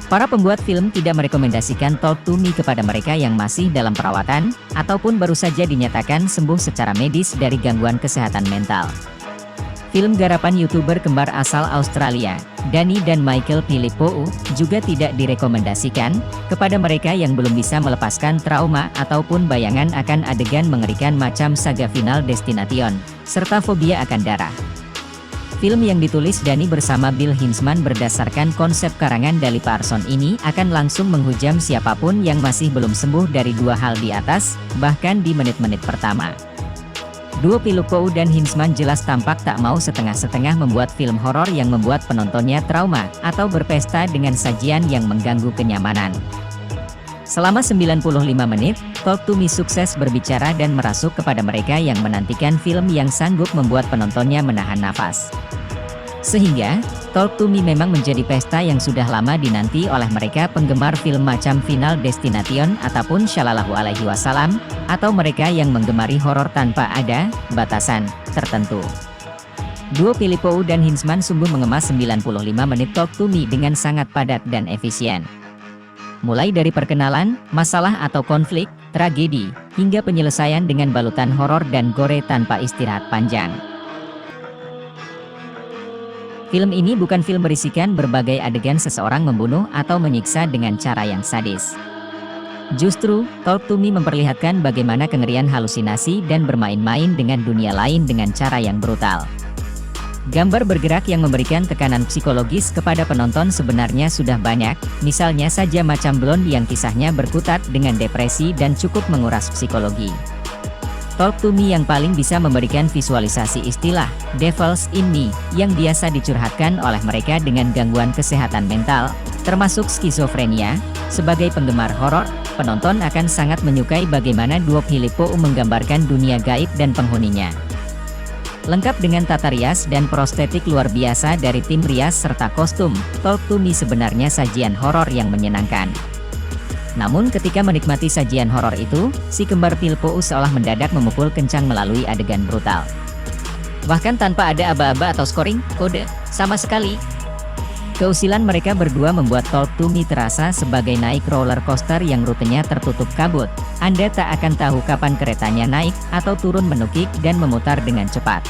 Para pembuat film tidak merekomendasikan Talk to Me kepada mereka yang masih dalam perawatan, ataupun baru saja dinyatakan sembuh secara medis dari gangguan kesehatan mental. Film garapan YouTuber kembar asal Australia, Dani dan Michael Philippou, juga tidak direkomendasikan kepada mereka yang belum bisa melepaskan trauma ataupun bayangan akan adegan mengerikan macam saga Final Destination, serta fobia akan darah. Film yang ditulis Dani bersama Bill Hinzman berdasarkan konsep karangan Dali Parson ini akan langsung menghujam siapapun yang masih belum sembuh dari dua hal di atas, bahkan di menit-menit pertama. Duo Philippou dan Hinzman jelas tampak tak mau setengah-setengah membuat film horor yang membuat penontonnya trauma, atau berpesta dengan sajian yang mengganggu kenyamanan. Selama 95 menit, Talk to Me sukses berbicara dan merasuk kepada mereka yang menantikan film yang sanggup membuat penontonnya menahan nafas. Sehingga, Talk to Me memang menjadi pesta yang sudah lama dinanti oleh mereka penggemar film macam Final Destination ataupun Shallallahu Alaihi Wasallam, atau mereka yang menggemari horor tanpa ada batasan tertentu. Duo Philippou dan Hinzman sungguh mengemas 95 menit Talk to Me dengan sangat padat dan efisien. Mulai dari perkenalan, masalah atau konflik, tragedi, hingga penyelesaian dengan balutan horor dan gore tanpa istirahat panjang. Film ini bukan film berisikan berbagai adegan seseorang membunuh atau menyiksa dengan cara yang sadis. Justru, Talk to Me memperlihatkan bagaimana kengerian halusinasi dan bermain-main dengan dunia lain dengan cara yang brutal. Gambar bergerak yang memberikan tekanan psikologis kepada penonton sebenarnya sudah banyak, misalnya saja macam Blonde yang kisahnya berkutat dengan depresi dan cukup menguras psikologi. Talk to Me yang paling bisa memberikan visualisasi istilah Devils in Me yang biasa dicurhatkan oleh mereka dengan gangguan kesehatan mental, termasuk skizofrenia. Sebagai penggemar horor, penonton akan sangat menyukai bagaimana duo Philippou menggambarkan dunia gaib dan penghuninya. Lengkap dengan tata rias dan prostetik luar biasa dari tim rias serta kostum, Talk to Me sebenarnya sajian horor yang menyenangkan. Namun ketika menikmati sajian horor itu, si kembar Philippou seolah mendadak memukul kencang melalui adegan brutal. Bahkan tanpa ada aba-aba atau scoring kode sama sekali. Keusilan mereka berdua membuat Talk to Me terasa sebagai naik roller coaster yang rutenya tertutup kabut. Anda tak akan tahu kapan keretanya naik atau turun menukik dan memutar dengan cepat.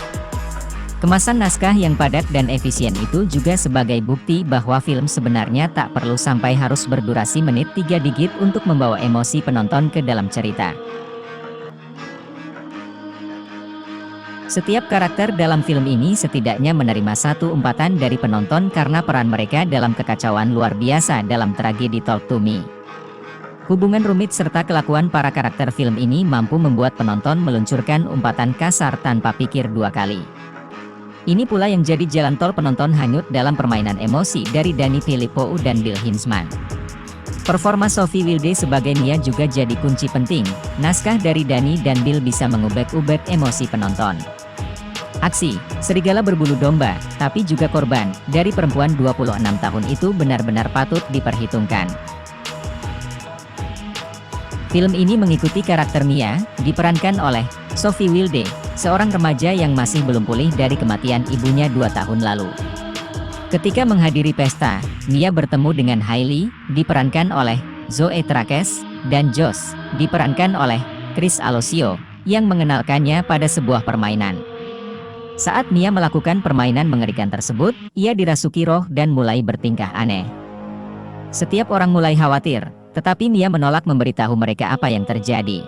Kemasan naskah yang padat dan efisien itu juga sebagai bukti bahwa film sebenarnya tak perlu sampai harus berdurasi menit 3 digit untuk membawa emosi penonton ke dalam cerita. Setiap karakter dalam film ini setidaknya menerima satu umpatan dari penonton karena peran mereka dalam kekacauan luar biasa dalam tragedi Talk to Me. Hubungan rumit serta kelakuan para karakter film ini mampu membuat penonton meluncurkan umpatan kasar tanpa pikir dua kali. Ini pula yang jadi jalan tol penonton hanyut dalam permainan emosi dari Dani Philippou dan Bill Hinzman. Performa Sophie Wilde sebagai Mia juga jadi kunci penting. Naskah dari Dani dan Bill bisa mengubek-ubek emosi penonton. Aksi, serigala berbulu domba, tapi juga korban, dari perempuan 26 tahun itu benar-benar patut diperhitungkan. Film ini mengikuti karakter Mia, diperankan oleh Sophie Wilde, seorang remaja yang masih belum pulih dari kematian ibunya 2 tahun lalu. Ketika menghadiri pesta, Mia bertemu dengan Hailey, diperankan oleh Zoe Kravitz, dan Josh, diperankan oleh Chris Aloisio, yang mengenalkannya pada sebuah permainan. Saat Mia melakukan permainan mengerikan tersebut, ia dirasuki roh dan mulai bertingkah aneh. Setiap orang mulai khawatir, tetapi Mia menolak memberitahu mereka apa yang terjadi.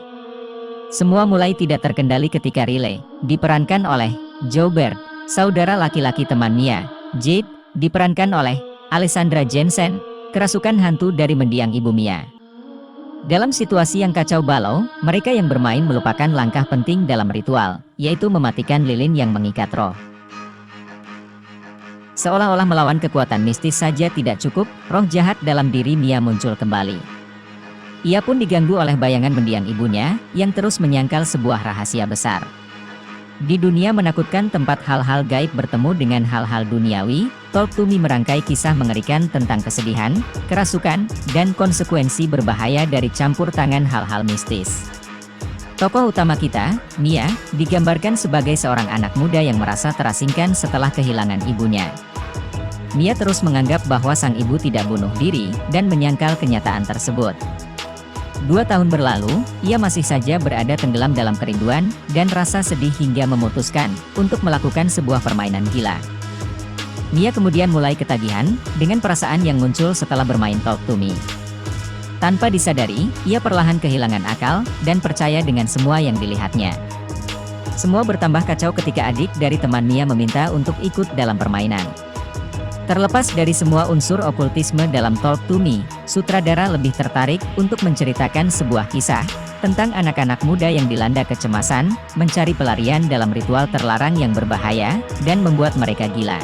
Semua mulai tidak terkendali ketika Riley, diperankan oleh Joe Bird, saudara laki-laki teman Mia, Jade, diperankan oleh Alessandra Jensen, kerasukan hantu dari mendiang ibu Mia. Dalam situasi yang kacau balau, mereka yang bermain melupakan langkah penting dalam ritual, yaitu mematikan lilin yang mengikat roh. Seolah-olah melawan kekuatan mistis saja tidak cukup, roh jahat dalam diri Mia muncul kembali. Ia pun diganggu oleh bayangan mendiang ibunya, yang terus menyangkal sebuah rahasia besar. Di dunia menakutkan tempat hal-hal gaib bertemu dengan hal-hal duniawi, Talk to Me merangkai kisah mengerikan tentang kesedihan, kerasukan, dan konsekuensi berbahaya dari campur tangan hal-hal mistis. Tokoh utama kita, Mia, digambarkan sebagai seorang anak muda yang merasa terasingkan setelah kehilangan ibunya. Mia terus menganggap bahwa sang ibu tidak bunuh diri dan menyangkal kenyataan tersebut. 2 tahun berlalu, ia masih saja berada tenggelam dalam kerinduan dan rasa sedih hingga memutuskan untuk melakukan sebuah permainan gila. Mia kemudian mulai ketagihan dengan perasaan yang muncul setelah bermain Talk to Me. Tanpa disadari, ia perlahan kehilangan akal dan percaya dengan semua yang dilihatnya. Semua bertambah kacau ketika adik dari teman Mia meminta untuk ikut dalam permainan. Terlepas dari semua unsur okultisme dalam Talk to Me, sutradara lebih tertarik untuk menceritakan sebuah kisah tentang anak-anak muda yang dilanda kecemasan, mencari pelarian dalam ritual terlarang yang berbahaya, dan membuat mereka gila.